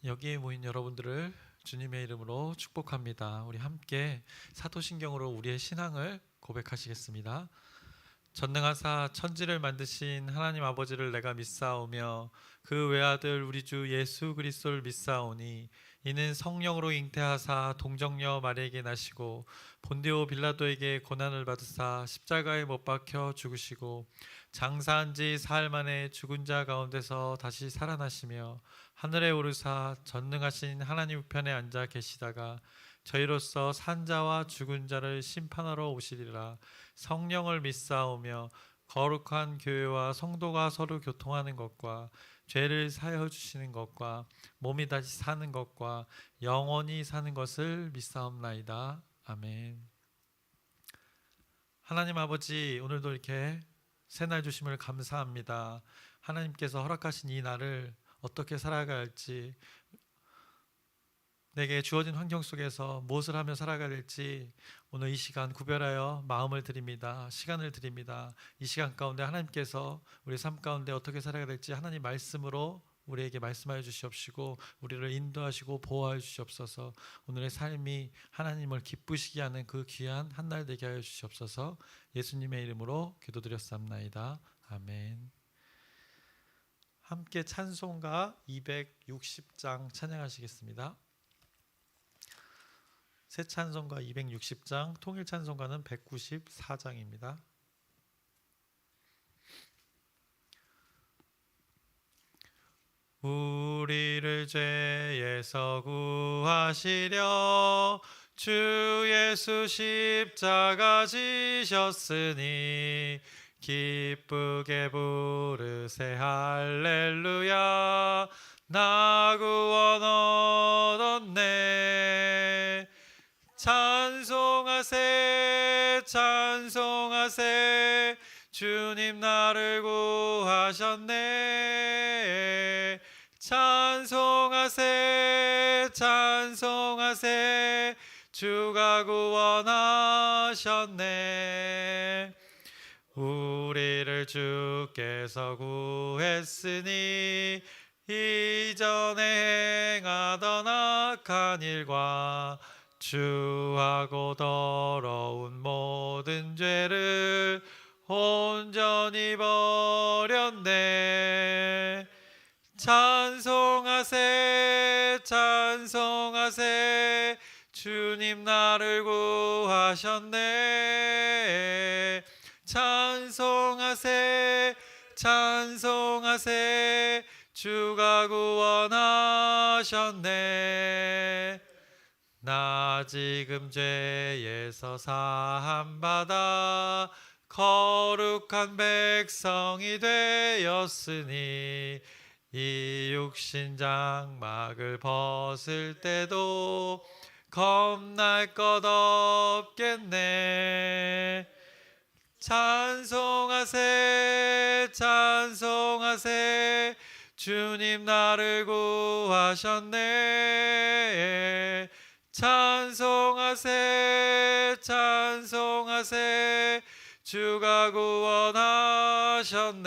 여기에 모인 여러분들을 주님의 이름으로 축복합니다. 우리 함께 사도신경으로 우리의 신앙을 고백하시겠습니다. 전능하사 천지를 만드신 하나님 아버지를 내가 믿사오며 그 외아들 우리 주 예수 그리스도를 믿사오니 이는 성령으로 잉태하사 동정녀 마리에게 나시고 본디오 빌라도에게 고난을 받으사 십자가에 못 박혀 죽으시고 장사한 지 사흘 만에 죽은 자 가운데서 다시 살아나시며 하늘에 오르사 전능하신 하나님 우편에 앉아 계시다가 저희로서 산자와 죽은 자를 심판하러 오시리라. 성령을 믿사오며 거룩한 교회와 성도가 서로 교통하는 것과 죄를 사하여 주시는 것과 몸이 다시 사는 것과 영원히 사는 것을 믿사옵나이다. 아멘. 하나님 아버지, 오늘도 이렇게 새날 주심을 감사합니다. 하나님께서 허락하신 이 날을 어떻게 살아가야 할지, 내게 주어진 환경 속에서 무엇을 하며 살아가야 될지 오늘 이 시간 구별하여 마음을 드립니다. 시간을 드립니다. 이 시간 가운데 하나님께서 우리 삶 가운데 어떻게 살아가야 될지 하나님 말씀으로 우리에게 말씀하여 주시옵시고 우리를 인도하시고 보호하여 주시옵소서. 오늘의 삶이 하나님을 기쁘시게 하는 그 귀한 한 날 되게 하여 주시옵소서. 예수님의 이름으로 기도드렸사옵나이다. 아멘. 함께 찬송가 260장 찬양하시겠습니다. 새 찬송가 260장, 통일 찬송가는 194장입니다. 우리를 죄에서 구하시려 주 예수 십자가 지셨으니 기쁘게 부르세 할렐루야. 나 구원 얻었네. 찬송하세 찬송하세 주님 나를 구하셨네. 찬송하세 찬송하세 주가 구원하셨네. 우리를 주께서 구했으니 이전에 행하던 악한 일과 주하고 더러운 모든 죄를 온전히 버렸네. 찬송하세 찬송하세 주님 나를 구하셨네. 찬송하세 찬송하세 주가 구원하셨네. 나 지금 죄에서 사함받아 거룩한 백성이 되었으니 이 육신 장막을 벗을 때도 겁날 것 없겠네. 찬송하세 찬송하세 주님 나를 구하셨네. 찬송하세 찬송하세 주가 구원하셨네.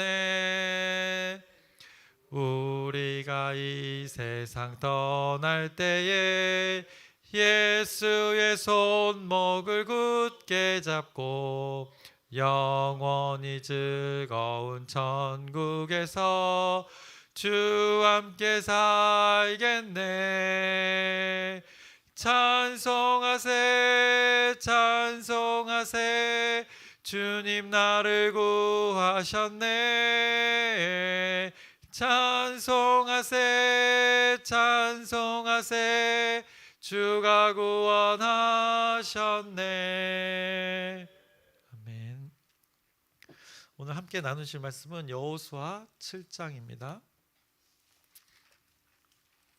우리가 이 세상 떠날 때에 예수의 손목을 굳게 잡고 영원히 즐거운 천국에서 주와 함께 살겠네. 찬송하세 찬송하세 주님 나를 구하셨네. 찬송하세 찬송하세 주가 구원하셨네. 아멘. 오늘 함께 나누실 말씀은 여호수아 7장입니다.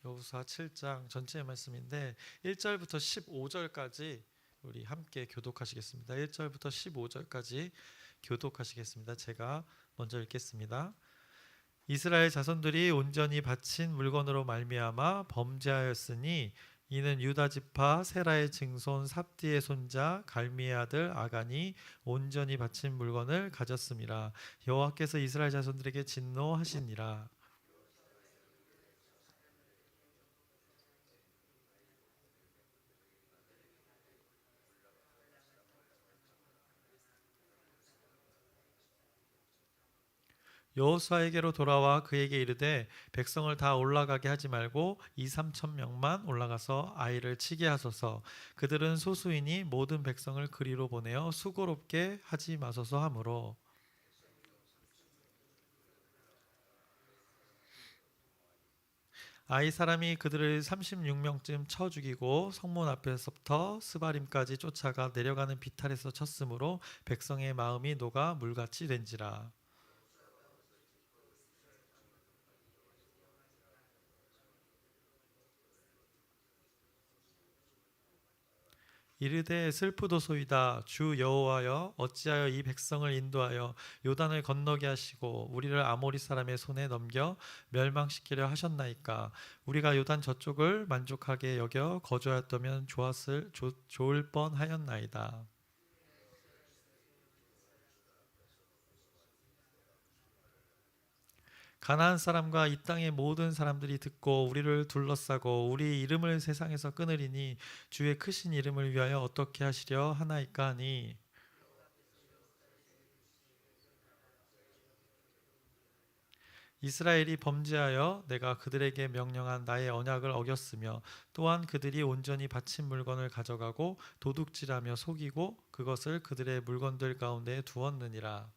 여호수아 7장 전체의 말씀인데 1절부터 15절까지 우리 함께 교독하시겠습니다. 1절부터 15절까지 교독하시겠습니다. 제가 먼저 읽겠습니다. 이스라엘 자손들이 온전히 바친 물건으로 말미암아 범죄하였으니 이는 유다 지파 세라의 증손 삽디의 손자 갈미의 아들 아간이 온전히 바친 물건을 가졌음이라. 여호와께서 이스라엘 자손들에게 진노하시니라. 여호수아에게로 돌아와 그에게 이르되 백성을 다 올라가게 하지 말고 2-3천 명만 올라가서 아이를 치게 하소서. 그들은 소수이니 모든 백성을 그리로 보내어 수고롭게 하지 마소서 하므로. 아이 사람이 그들을 36명쯤 쳐 죽이고 성문 앞에서부터 스바림까지 쫓아가 내려가는 비탈에서 쳤으므로 백성의 마음이 녹아 물같이 된지라. 이르되 슬프도소이다. 주 여호와여, 어찌하여 이 백성을 인도하여 요단을 건너게 하시고 우리를 아모리 사람의 손에 넘겨 멸망시키려 하셨나이까. 우리가 요단 저쪽을 만족하게 여겨 거주하였다면 좋을 뻔하였나이다. 가나안 사람과 이 땅의 모든 사람들이 듣고 우리를 둘러싸고 우리 이름을 세상에서 끊으리니 주의 크신 이름을 위하여 어떻게 하시려 하나이까 하니. 이스라엘이 범죄하여 내가 그들에게 명령한 나의 언약을 어겼으며 또한 그들이 온전히 바친 물건을 가져가고 도둑질하며 속이고 그것을 그들의 물건들 가운데 두었느니라.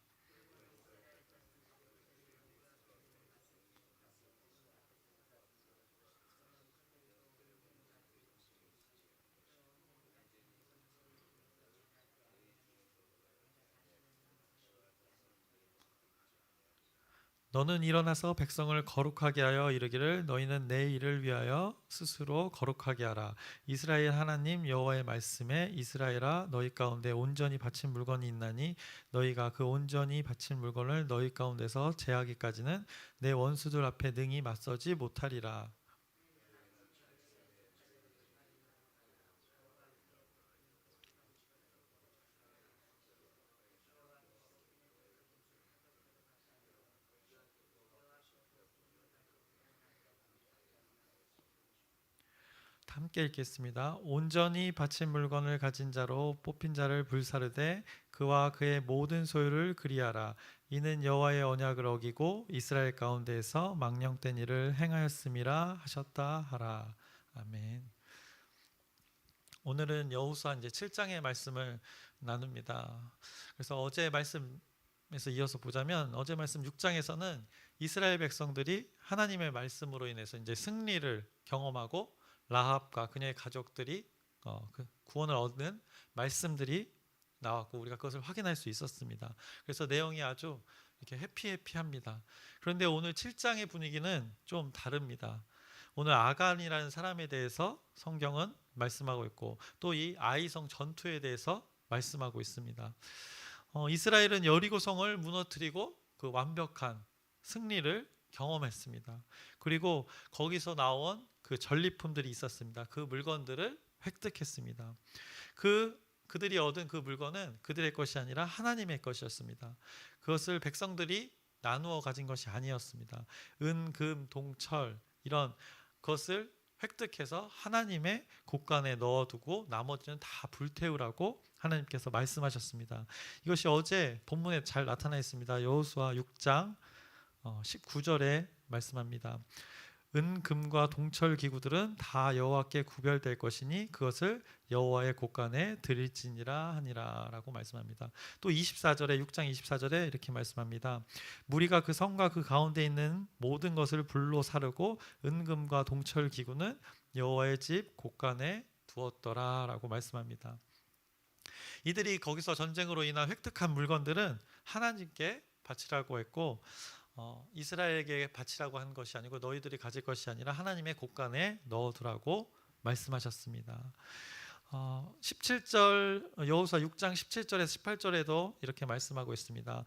너는 일어나서 백성을 거룩하게 하여 이르기를 너희는 내 일을 위하여 스스로 거룩하게 하라. 이스라엘 하나님 여호와의 말씀에 이스라엘아 너희 가운데 온전히 바친 물건이 있나니 너희가 그 온전히 바친 물건을 너희 가운데서 제하기까지는 내 원수들 앞에 능히 맞서지 못하리라. 함께 읽겠습니다. 온전히 바친 물건을 가진 자로 뽑힌 자를 불사르되 그와 그의 모든 소유를 그리하라. 이는 여호와의 언약을 어기고 이스라엘 가운데에서 망령된 일을 행하였음이라 하셨다 하라. 아멘. 오늘은 여호수아 이제 7장의 말씀을 나눕니다. 그래서 어제 말씀에서 이어서 보자면 어제 말씀 6장에서는 이스라엘 백성들이 하나님의 말씀으로 인해서 이제 승리를 경험하고 라합과 그녀의 가족들이 그 구원을 얻는 말씀들이 나왔고 우리가 그것을 확인할 수 있었습니다. 그래서 내용이 아주 이렇게 해피합니다. 그런데 오늘 7장의 분위기는 좀 다릅니다. 오늘 아간이라는 사람에 대해서 성경은 말씀하고 있고 또 이 아이성 전투에 대해서 말씀하고 있습니다. 이스라엘은 여리고성을 무너뜨리고 그 완벽한 승리를 경험했습니다. 그리고 거기서 나온 그 전리품들이 있었습니다. 그 물건들을 획득했습니다. 그들이 얻은 그 물건은 그들의 것이 아니라 하나님의 것이었습니다. 그것을 백성들이 나누어 가진 것이 아니었습니다. 은, 금, 동, 철 이런 것을 획득해서 하나님의 곳간에 넣어두고 나머지는 다 불태우라고 하나님께서 말씀하셨습니다. 이것이 어제 본문에 잘 나타나 있습니다. 여호수아 6장 19절에 말씀합니다. 은, 금과 동철 기구들은 다 여호와께 구별될 것이니 그것을 여호와의 곳간에 드릴지니라 하니라 라고 말씀합니다. 또 24절에 6장 24절에 이렇게 말씀합니다. 무리가 그 성과 그 가운데 있는 모든 것을 불로 사르고 은금과 동철 기구는 여호와의 집 곳간에 두었더라 라고 말씀합니다. 이들이 거기서 전쟁으로 인한 획득한 물건들은 하나님께 바치라고 했고 이스라엘에게 바치라고 한 것이 아니고 너희들이 가질 것이 아니라 하나님의 곳간에 넣어두라고 말씀하셨습니다. 17절 여호수아 6장 17절에서 18절에도 이렇게 말씀하고 있습니다.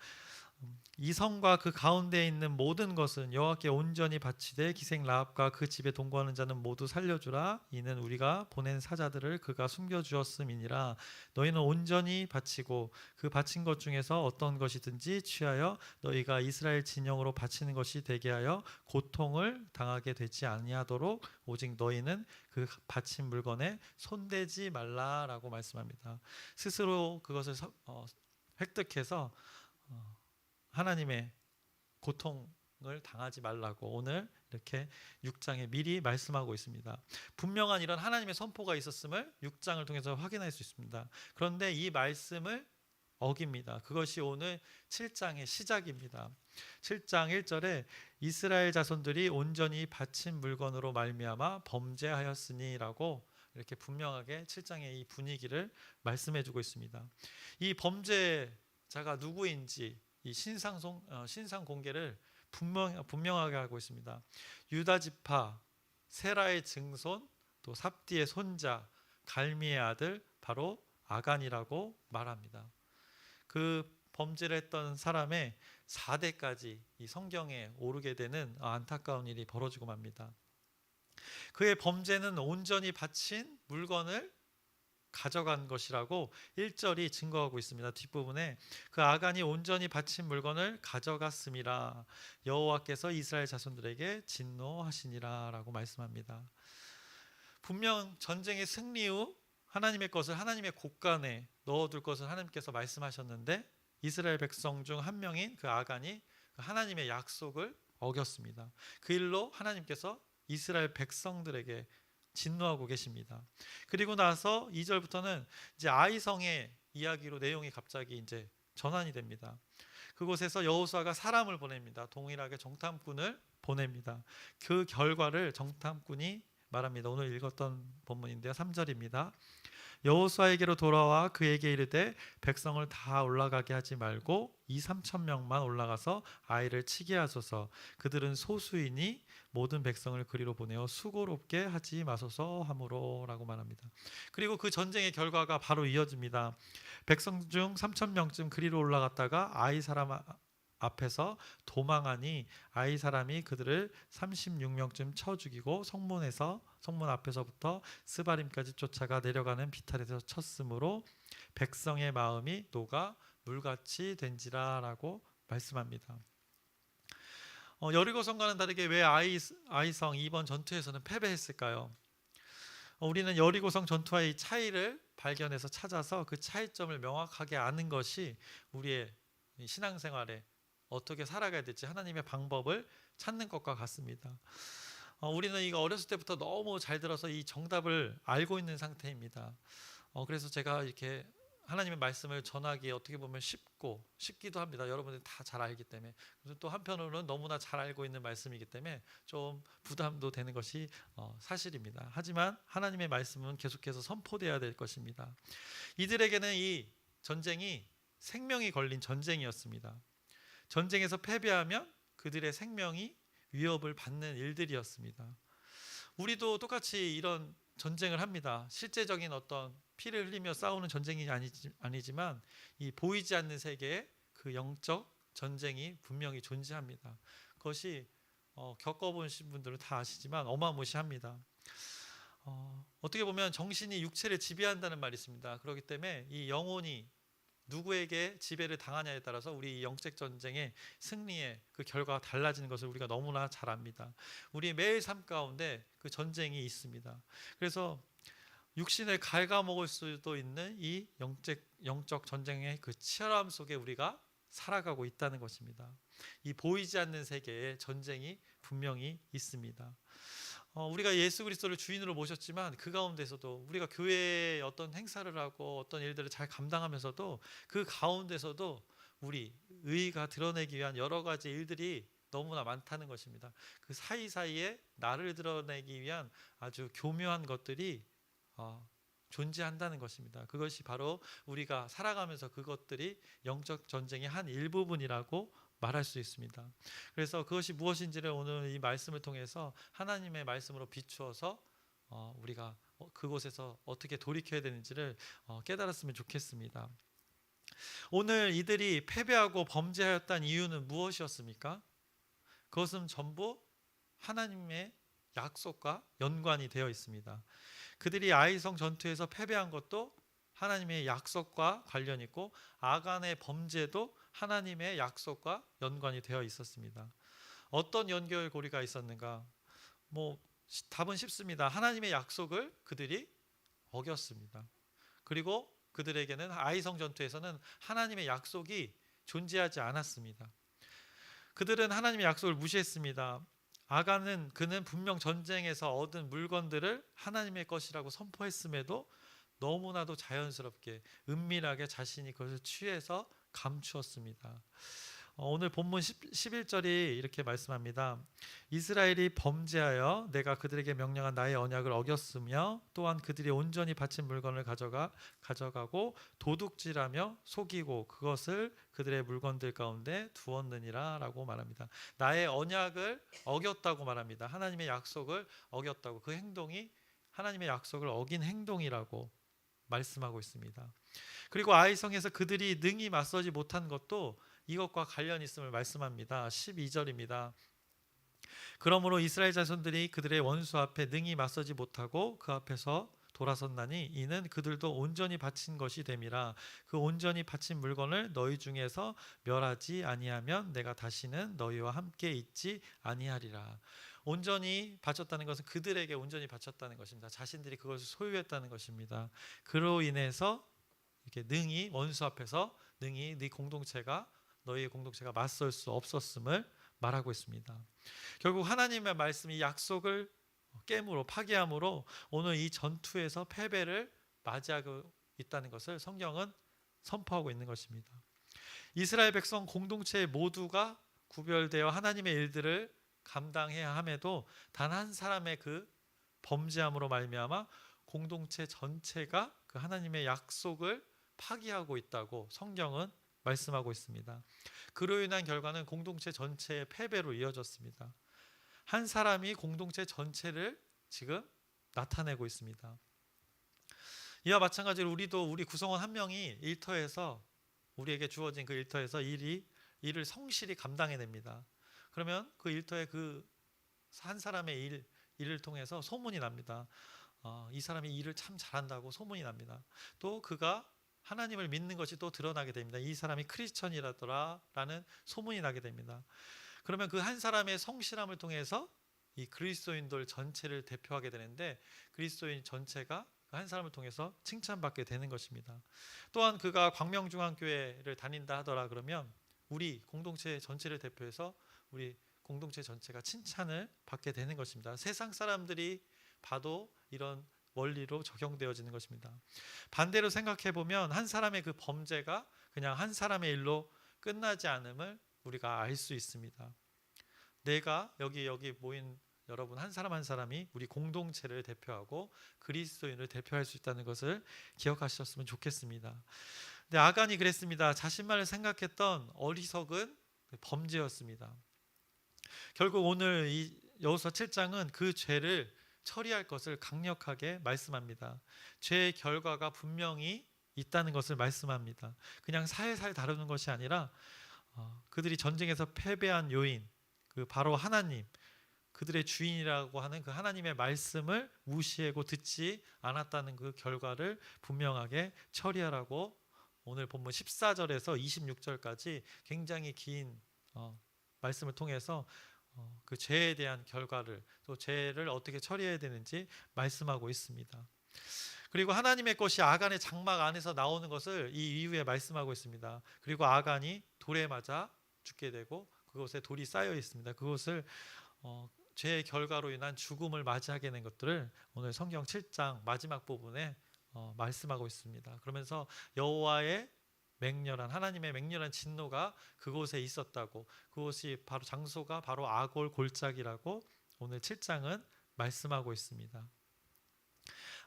이 성과 그 가운데 있는 모든 것은 여호와께 온전히 바치되 기생 라합과 그 집에 동거하는 자는 모두 살려주라. 이는 우리가 보낸 사자들을 그가 숨겨주었음이니라. 너희는 온전히 바치고 그 바친 것 중에서 어떤 것이든지 취하여 너희가 이스라엘 진영으로 바치는 것이 되게 하여 고통을 당하게 되지 아니하도록 오직 너희는 그 바친 물건에 손대지 말라라고 말씀합니다. 스스로 그것을 획득해서 하나님의 고통을 당하지 말라고 오늘 이렇게 6장에 미리 말씀하고 있습니다. 분명한 이런 하나님의 선포가 있었음을 6장을 통해서 확인할 수 있습니다. 그런데 이 말씀을 어깁니다. 그것이 오늘 7장의 시작입니다. 7장 1절에 이스라엘 자손들이 온전히 바친 물건으로 말미암아 범죄하였으니라고 이렇게 분명하게 7장의 이 분위기를 말씀해 주고 있습니다. 이 범죄자가 누구인지 이 신상 공개를 분명하게 하고 있습니다. 유다 지파 세라의 증손, 또 삽디의 손자 갈미의 아들 바로 아간이라고 말합니다. 그 범죄를 했던 사람의 4대까지 이 성경에 오르게 되는 안타까운 일이 벌어지고 맙니다. 그의 범죄는 온전히 바친 물건을 가져간 것이라고 1절이 증거하고 있습니다. 뒷부분에 그 아간이 온전히 바친 물건을 가져갔음이라 여호와께서 이스라엘 자손들에게 진노하시니라 라고 말씀합니다. 분명 전쟁의 승리 후 하나님의 것을 하나님의 곳간에 넣어둘 것을 하나님께서 말씀하셨는데 이스라엘 백성 중 한 명인 그 아간이 하나님의 약속을 어겼습니다. 그 일로 하나님께서 이스라엘 백성들에게 진노하고 계십니다. 그리고 나서 2절부터는 이제 아이성의 이야기로 내용이 갑자기 이제 전환이 됩니다. 그곳에서 여호수아가 사람을 보냅니다. 동일하게 정탐꾼을 보냅니다. 그 결과를 정탐꾼이 말합니다. 오늘 읽었던 본문인데요. 3절입니다. 여호수아에게로 돌아와 그에게 이르되 백성을 다 올라가게 하지 말고 2-3천 명만 올라가서 아이를 치게 하소서. 그들은 소수이니 모든 백성을 그리로 보내어 수고롭게 하지 마소서 하므로 라고 말합니다. 그리고 그 전쟁의 결과가 바로 이어집니다. 백성 중 3천 명쯤 그리로 올라갔다가 아이 사람 앞에서 도망하니 아이 사람이 그들을 36명쯤 쳐 죽이고 성문 앞에서부터 스바림까지 쫓아가 내려가는 비탈에서 쳤으므로 백성의 마음이 녹아 물같이 된지라 라고 말씀합니다. 여리고성과는 다르게 왜 아이성 이번 전투에서는 패배했을까요? 우리는 여리고성 전투와의 차이를 발견해서 찾아서 그 차이점을 명확하게 아는 것이 우리의 신앙생활에 어떻게 살아가야 될지 하나님의 방법을 찾는 것과 같습니다. 우리는 이거 어렸을 때부터 너무 잘 들어서 이 정답을 알고 있는 상태입니다. 그래서 제가 이렇게 하나님의 말씀을 전하기에 어떻게 보면 쉽기도 합니다. 여러분들이 다 잘 알기 때문에. 그래서 또 한편으로는 너무나 잘 알고 있는 말씀이기 때문에 좀 부담도 되는 것이 사실입니다. 하지만 하나님의 말씀은 계속해서 선포되어야 될 것입니다. 이들에게는 이 전쟁이 생명이 걸린 전쟁이었습니다. 전쟁에서 패배하면 그들의 생명이 위협을 받는 일들이었습니다. 우리도 똑같이 이런 전쟁을 합니다. 실제적인 어떤 피를 흘리며 싸우는 전쟁이 아니지만 이 보이지 않는 세계에 그 영적 전쟁이 분명히 존재합니다. 그것이 겪어보신 분들은 다 아시지만 어마무시합니다. 어떻게 보면 정신이 육체를 지배한다는 말이 있습니다. 그렇기 때문에 이 영혼이 누구에게 지배를 당하냐에 따라서 우리 영적 전쟁의 승리의 그 결과가 달라지는 것을 우리가 너무나 잘 압니다. 우리 매일 삶 가운데 그 전쟁이 있습니다. 그래서 육신을 갉아먹을 수도 있는 이 영적 전쟁의 그 치열함 속에 우리가 살아가고 있다는 것입니다. 이 보이지 않는 세계에 전쟁이 분명히 있습니다. 우리가 예수 그리스도를 주인으로 모셨지만 그 가운데서도 우리가 교회에 어떤 행사를 하고 어떤 일들을 잘 감당하면서도 그 가운데서도 우리 의가 드러내기 위한 여러 가지 일들이 너무나 많다는 것입니다. 그 사이사이에 나를 드러내기 위한 아주 교묘한 것들이 존재한다는 것입니다. 그것이 바로 우리가 살아가면서 그것들이 영적 전쟁의 한 일부분이라고 말할 수 있습니다. 그래서 그것이 무엇인지를 오늘 이 말씀을 통해서 하나님의 말씀으로 비추어서 우리가 그곳에서 어떻게 돌이켜야 되는지를 깨달았으면 좋겠습니다. 오늘 이들이 패배하고 범죄하였다는 이유는 무엇이었습니까? 그것은 전부 하나님의 약속과 연관이 되어 있습니다. 그들이 아이성 전투에서 패배한 것도 하나님의 약속과 관련 있고 아간의 범죄도 하나님의 약속과 연관이 되어 있었습니다. 어떤 연결고리가 있었는가? 답은 쉽습니다. 하나님의 약속을 그들이 어겼습니다. 그리고 그들에게는 아이성 전투에서는 하나님의 약속이 존재하지 않았습니다. 그들은 하나님의 약속을 무시했습니다. 아간은 그는 분명 전쟁에서 얻은 물건들을 하나님의 것이라고 선포했음에도 너무나도 자연스럽게 은밀하게 자신이 그것을 취해서 감추었습니다. 오늘 본문 11절이 이렇게 말씀합니다. 이스라엘이 범죄하여 내가 그들에게 명령한 나의 언약을 어겼으며 또한 그들이 온전히 바친 물건을 가져가고 도둑질하며 속이고 그것을 그들의 물건들 가운데 두었느니라 라고 말합니다. 나의 언약을 어겼다고 말합니다. 하나님의 약속을 어겼다고. 그 행동이 하나님의 약속을 어긴 행동이라고 말씀하고 있습니다. 그리고 아이성에서 그들이 능히 맞서지 못한 것도 이것과 관련 있음을 말씀합니다. 12절입니다. 그러므로 이스라엘 자손들이 그들의 원수 앞에 능히 맞서지 못하고 그 앞에서 돌아섰나니 이는 그들도 온전히 바친 것이 됨이라. 그 온전히 바친 물건을 너희 중에서 멸하지 아니하면 내가 다시는 너희와 함께 있지 아니하리라. 온전히 바쳤다는 것은 그들에게 온전히 바쳤다는 것입니다. 자신들이 그것을 소유했다는 것입니다. 그로 인해서 이렇게 능히 원수 앞에서 능히 너희의 공동체가 맞설 수 없었음을 말하고 있습니다. 결국 하나님의 말씀이 약속을 깨므로 파괴함으로 오늘 이 전투에서 패배를 맞이하고 있다는 것을 성경은 선포하고 있는 것입니다. 이스라엘 백성 공동체 모두가 구별되어 하나님의 일들을 감당해야 함에도 단 한 사람의 그 범죄함으로 말미암아 공동체 전체가 그 하나님의 약속을 파기하고 있다고 성경은 말씀하고 있습니다. 그로 인한 결과는 공동체 전체의 패배로 이어졌습니다. 한 사람이 공동체 전체를 지금 나타내고 있습니다. 이와 마찬가지로 우리도 우리 구성원 한 명이 일터에서 우리에게 주어진 그 일터에서 일을 성실히 감당해냅니다. 그러면 그 일터의 그 한 사람의 일을 통해서 소문이 납니다. 이 사람이 일을 참 잘한다고 소문이 납니다. 또 그가 하나님을 믿는 것이 또 드러나게 됩니다. 이 사람이 크리스천이라더라라는 소문이 나게 됩니다. 그러면 그 한 사람의 성실함을 통해서 이 그리스도인들 전체를 대표하게 되는데 그리스도인 전체가 그 한 사람을 통해서 칭찬받게 되는 것입니다. 또한 그가 광명중앙교회를 다닌다 하더라 그러면 우리 공동체 전체를 대표해서 우리 공동체 전체가 칭찬을 받게 되는 것입니다. 세상 사람들이 봐도 이런 원리로 적용되어지는 것입니다. 반대로 생각해 보면 한 사람의 그 범죄가 그냥 한 사람의 일로 끝나지 않음을 우리가 알 수 있습니다. 내가 여기 모인 여러분 한 사람 한 사람이 우리 공동체를 대표하고 그리스도인을 대표할 수 있다는 것을 기억하셨으면 좋겠습니다. 근데 아간이 그랬습니다. 자신만을 생각했던 어리석은 범죄였습니다. 결국 오늘 이 여호수아 7장은 그 죄를 처리할 것을 강력하게 말씀합니다. 죄의 결과가 분명히 있다는 것을 말씀합니다. 그냥 살살 다루는 것이 아니라 그들이 전쟁에서 패배한 요인, 그 바로 하나님, 그들의 주인이라고 하는 그 하나님의 말씀을 무시하고 듣지 않았다는 그 결과를 분명하게 처리하라고 오늘 본문 14절에서 26절까지 굉장히 긴 말씀을 통해서 그 죄에 대한 결과를 또 죄를 어떻게 처리해야 되는지 말씀하고 있습니다. 그리고 하나님의 것이 아간의 장막 안에서 나오는 것을 이 이후에 말씀하고 있습니다. 그리고 아간이 돌에 맞아 죽게 되고 그곳에 돌이 쌓여 있습니다. 그것을 죄의 결과로 인한 죽음을 맞이하게 된 것들을 오늘 성경 7장 마지막 부분에 말씀하고 있습니다. 그러면서 여호와의 하나님의 맹렬한 진노가 그곳에 있었다고, 그곳이 바로 장소가 바로 아골 골짜기라고 오늘 7장은 말씀하고 있습니다.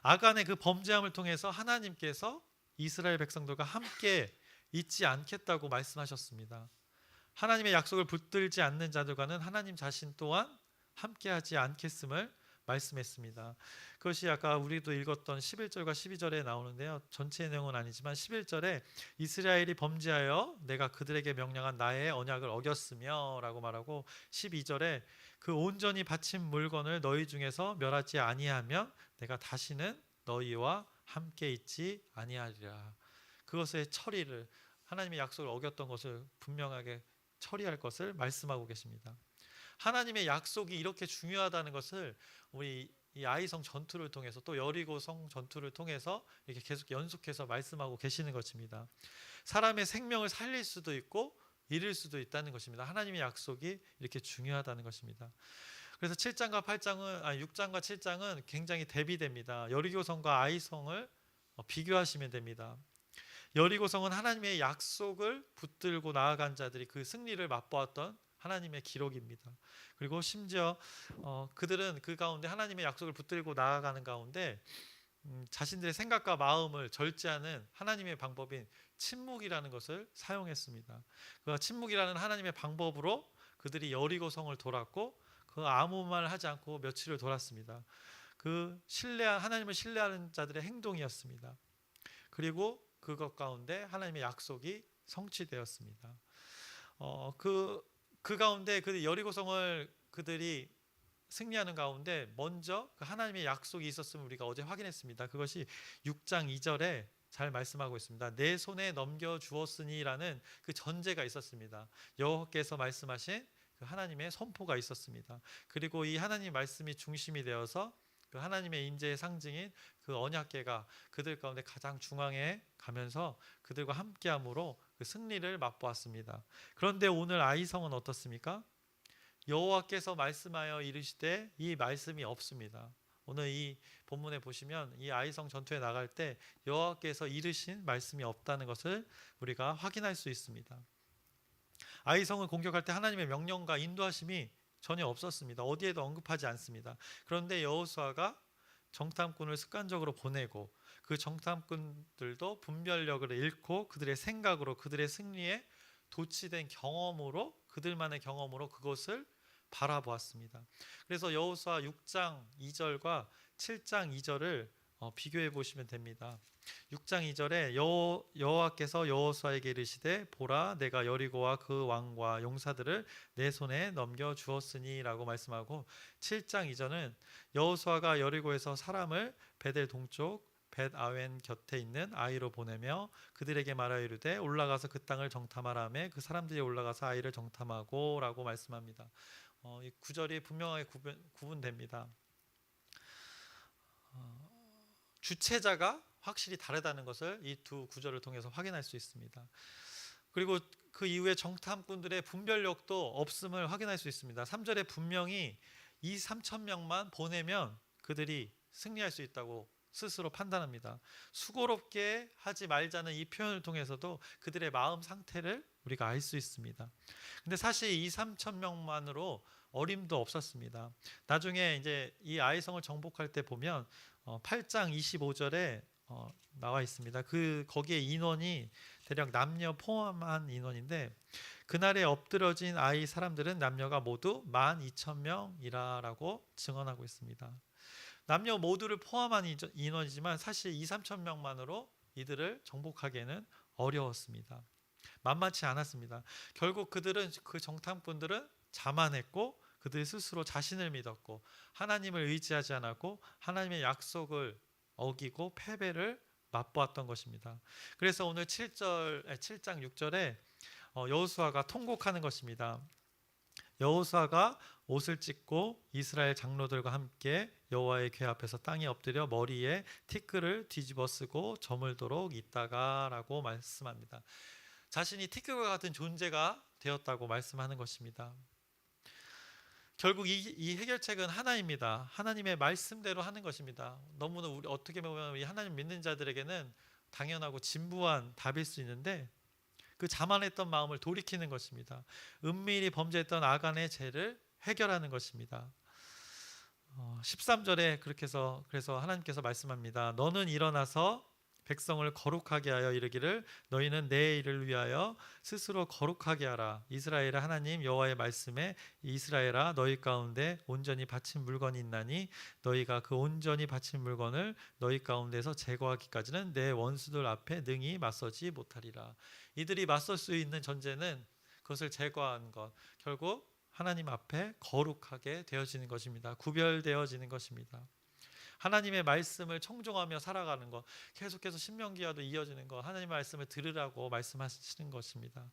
아간의 그 범죄함을 통해서 하나님께서 이스라엘 백성들과 함께 있지 않겠다고 말씀하셨습니다. 하나님의 약속을 붙들지 않는 자들과는 하나님 자신 또한 함께하지 않겠음을 말씀했습니다. 그것이 아까 우리도 읽었던 11절과 12절에 나오는데요. 전체 내용은 아니지만 11절에 이스라엘이 범죄하여 내가 그들에게 명령한 나의 언약을 어겼으며 라고 말하고 12절에 그 온전히 바친 물건을 너희 중에서 멸하지 아니하면 내가 다시는 너희와 함께 있지 아니하리라. 그것의 처리를 하나님의 약속을 어겼던 것을 분명하게 처리할 것을 말씀하고 계십니다. 하나님의 약속이 이렇게 중요하다는 것을 우리 이 아이성 전투를 통해서 또 여리고성 전투를 통해서 이렇게 계속 연속해서 말씀하고 계시는 것입니다. 사람의 생명을 살릴 수도 있고 잃을 수도 있다는 것입니다. 하나님의 약속이 이렇게 중요하다는 것입니다. 그래서 7장과 8장은 6장과 7장은 굉장히 대비됩니다. 여리고성과 아이성을 비교하시면 됩니다. 여리고성은 하나님의 약속을 붙들고 나아간 자들이 그 승리를 맛보았던 하나님의 기록입니다. 그리고 심지어 그들은 그 가운데 하나님의 약속을 붙들고 나아가는 가운데 자신들의 생각과 마음을 절제하는 하나님의 방법인 침묵이라는 것을 사용했습니다. 그 침묵이라는 하나님의 방법으로 그들이 여리고성을 돌았고 그 아무 말 하지 않고 며칠을 돌았습니다. 그 하나님을 신뢰하는 자들의 행동이었습니다. 그리고 그것 가운데 하나님의 약속이 성취되었습니다. 그 가운데 그 여리고성을 그들이 승리하는 가운데 먼저 그 하나님의 약속이 있었음을 우리가 어제 확인했습니다. 그것이 6장 2절에 잘 말씀하고 있습니다. 내 손에 넘겨 주었으니라는 그 전제가 있었습니다. 여호와께서 말씀하신 그 하나님의 선포가 있었습니다. 그리고 이 하나님 말씀이 중심이 되어서 그 하나님의 인재의 상징인 그 언약궤가 그들 가운데 가장 중앙에 가면서 그들과 함께함으로 그 승리를 맛보았습니다. 그런데 오늘 아이성은 어떻습니까? 여호와께서 말씀하여 이르시되 이 말씀이 없습니다. 오늘 이 본문에 보시면 이 아이성 전투에 나갈 때 여호와께서 이르신 말씀이 없다는 것을 우리가 확인할 수 있습니다. 아이성을 공격할 때 하나님의 명령과 인도하심이 전혀 없었습니다. 어디에도 언급하지 않습니다. 그런데 여호수아가 정탐꾼을 습관적으로 보내고 그 정탐꾼들도 분별력을 잃고 그들의 생각으로 그들의 승리에 도취된 경험으로 그들만의 경험으로 그것을 바라보았습니다. 그래서 여호수아 6장 2절과 7장 2절을 비교해 보시면 됩니다. 6장 2절에 여호와께서 여호수아에게 이르시되 보라 내가 여리고와 그 왕과 용사들을 내 손에 넘겨 주었으니라고 말씀하고 7장 2절은 여호수아가 여리고에서 사람을 베델 동쪽 벳아웬 곁에 있는 아이로 보내며 그들에게 말하여 이르되 올라가서 그 땅을 정탐하라매 그 사람들이 올라가서 아이를 정탐하고라고 말씀합니다. 이 구절이 분명하게 구분됩니다. 주체자가 확실히 다르다는 것을 이 두 구절을 통해서 확인할 수 있습니다. 그리고 그 이후에 정탐꾼들의 분별력도 없음을 확인할 수 있습니다. 3절에 분명히 3천 명만 보내면 그들이 승리할 수 있다고 스스로 판단합니다. 수고롭게 하지 말자는 이 표현을 통해서도 그들의 마음 상태를 우리가 알 수 있습니다. 근데 사실 3천 명만으로 어림도 없었습니다. 나중에 이제 이 아이성을 정복할 때 보면 8장 25절에 나와 있습니다. 거기에 인원이 대략 남녀 포함한 인원인데 그날에 엎드러진 아이 사람들은 남녀가 모두 12,000명이라고 증언하고 있습니다. 남녀 모두를 포함한 인원이지만 사실 3천 명만으로 이들을 정복하기에는 어려웠습니다. 만만치 않았습니다. 결국 그 정탐꾼들은 자만했고 그들 스스로 자신을 믿었고 하나님을 의지하지 않았고 하나님의 약속을 어기고 패배를 맛보았던 것입니다. 그래서 오늘 7장 6절에 여호수아가 통곡하는 것입니다. 여호수아가 옷을 찢고 이스라엘 장로들과 함께 여호와의 궤 앞에서 땅에 엎드려 머리에 티끌을 뒤집어 쓰고 저물도록 있다가라고 말씀합니다. 자신이 티끌과 같은 존재가 되었다고 말씀하는 것입니다. 결국 이 해결책은 하나입니다. 하나님의 말씀대로 하는 것입니다. 너무나 어떻게 보면 우리 하나님 믿는 자들에게는 당연하고 진부한 답일 수 있는데 그 자만했던 마음을 돌이키는 것입니다. 은밀히 범죄했던 아간의 죄를 해결하는 것입니다. 13절에 그래서 하나님께서 말씀합니다. 너는 일어나서 백성을 거룩하게 하여 이르기를 너희는 내 일을 위하여 스스로 거룩하게 하라. 이스라엘의 하나님 여호와의 말씀에 이스라엘아 너희 가운데 온전히 바친 물건이 있나니 너희가 그 온전히 바친 물건을 너희 가운데서 제거하기까지는 내 원수들 앞에 능히 맞서지 못하리라. 이들이 맞설 수 있는 전제는 그것을 제거하는 것, 결국 하나님 앞에 거룩하게 되어지는 것입니다. 구별되어지는 것입니다. 하나님의 말씀을 청종하며 살아가는 것, 계속해서 신명기와도 이어지는 것, 하나님의 말씀을 들으라고 말씀하시는 것입니다.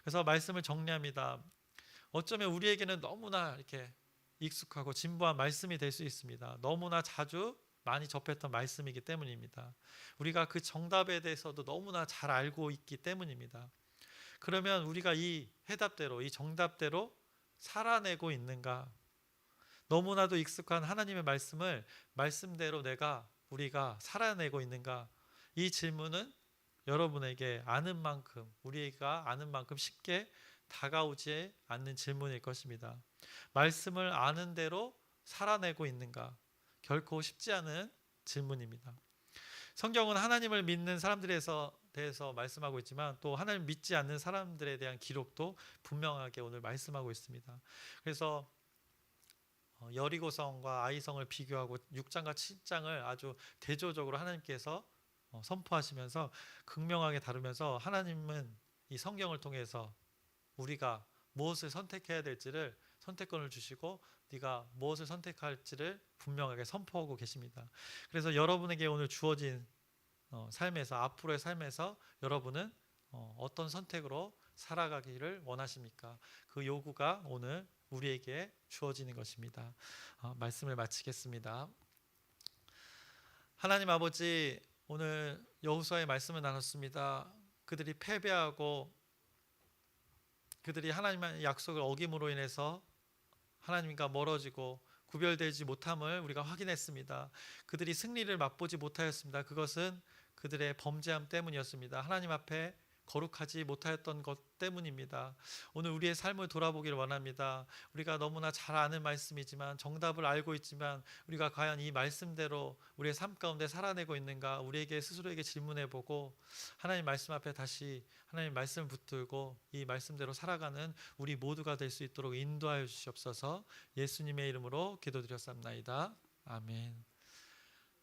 그래서 말씀을 정리합니다. 어쩌면 우리에게는 너무나 이렇게 익숙하고 진부한 말씀이 될 수 있습니다. 너무나 자주 많이 접했던 말씀이기 때문입니다. 우리가 그 정답에 대해서도 너무나 잘 알고 있기 때문입니다. 그러면 우리가 이 해답대로, 이 정답대로 살아내고 있는가? 너무나도 익숙한 하나님의 말씀을 말씀대로 우리가 살아내고 있는가? 이 질문은 여러분에게 우리가 아는 만큼 쉽게 다가오지 않는 질문일 것입니다. 말씀을 아는 대로 살아내고 있는가? 결코 쉽지 않은 질문입니다. 성경은 하나님을 믿는 사람들에 대해서 말씀하고 있지만 또 하나님 믿지 않는 사람들에 대한 기록도 분명하게 오늘 말씀하고 있습니다. 그래서 여리고성과 아이성을 비교하고 6장과 7장을 아주 대조적으로 하나님께서 선포하시면서 극명하게 다루면서 하나님은 이 성경을 통해서 우리가 무엇을 선택해야 될지를 선택권을 주시고 네가 무엇을 선택할지를 분명하게 선포하고 계십니다. 그래서 여러분에게 오늘 주어진 삶에서, 앞으로의 삶에서 여러분은 어떤 선택으로 살아가기를 원하십니까? 그 요구가 오늘 우리에게 주어지는 것입니다. 말씀을 마치겠습니다. 하나님 아버지, 오늘 여호수아의 말씀을 나눴습니다. 그들이 패배하고 그들이 하나님의 약속을 어김으로 인해서 하나님과 멀어지고 구별되지 못함을 우리가 확인했습니다. 그들이 승리를 맛보지 못하였습니다. 그것은 그들의 범죄함 때문이었습니다. 하나님 앞에 거룩하지 못하였던 것 때문입니다. 오늘 우리의 삶을 돌아보기를 원합니다. 우리가 너무나 잘 아는 말씀이지만, 정답을 알고 있지만 우리가 과연 이 말씀대로 우리의 삶 가운데 살아내고 있는가? 우리에게 스스로에게 질문해보고 하나님 말씀 앞에 다시 하나님 말씀을 붙들고 이 말씀대로 살아가는 우리 모두가 될 수 있도록 인도하여 주시옵소서. 예수님의 이름으로 기도드렸사옵나이다. 아멘.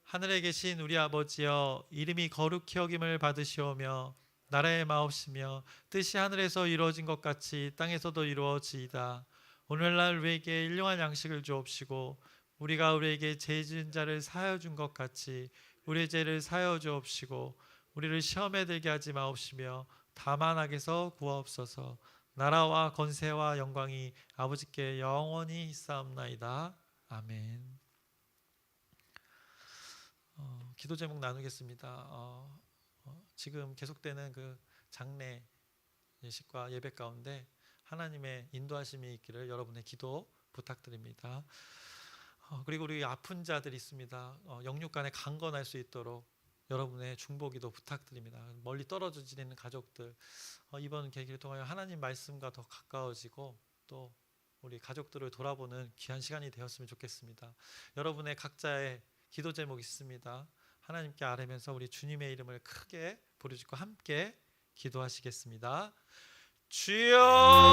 하늘에 계신 우리 아버지여, 이름이 거룩히 여김을 받으시오며 나라의 마옵시며 뜻이 하늘에서 이루어진 것 같이 땅에서도 이루어지이다. 오늘날 우리에게 일용할 양식을 주옵시고 우리가 우리에게 죄 지은 자를 사하여 준 것 같이 우리의 죄를 사하여 주옵시고 우리를 시험에 들게 하지 마옵시며 다만 악에서 구하옵소서. 나라와 권세와 영광이 아버지께 영원히 있사옵나이다. 아멘. 기도 제목 나누겠습니다. 지금 계속되는 그 장례 예식과 예배 가운데 하나님의 인도하심이 있기를 여러분의 기도 부탁드립니다. 그리고 우리 아픈 자들이 있습니다. 영육 간에 강건할 수 있도록 여러분의 중보기도 부탁드립니다. 멀리 떨어져 지내는 가족들, 이번 계기를 통하여 하나님 말씀과 더 가까워지고 또 우리 가족들을 돌아보는 귀한 시간이 되었으면 좋겠습니다. 여러분의 각자의 기도 제목이 있습니다. 하나님께 아뢰면서 우리 주님의 이름을 크게 부르짖고 함께 기도하시겠습니다. 주여!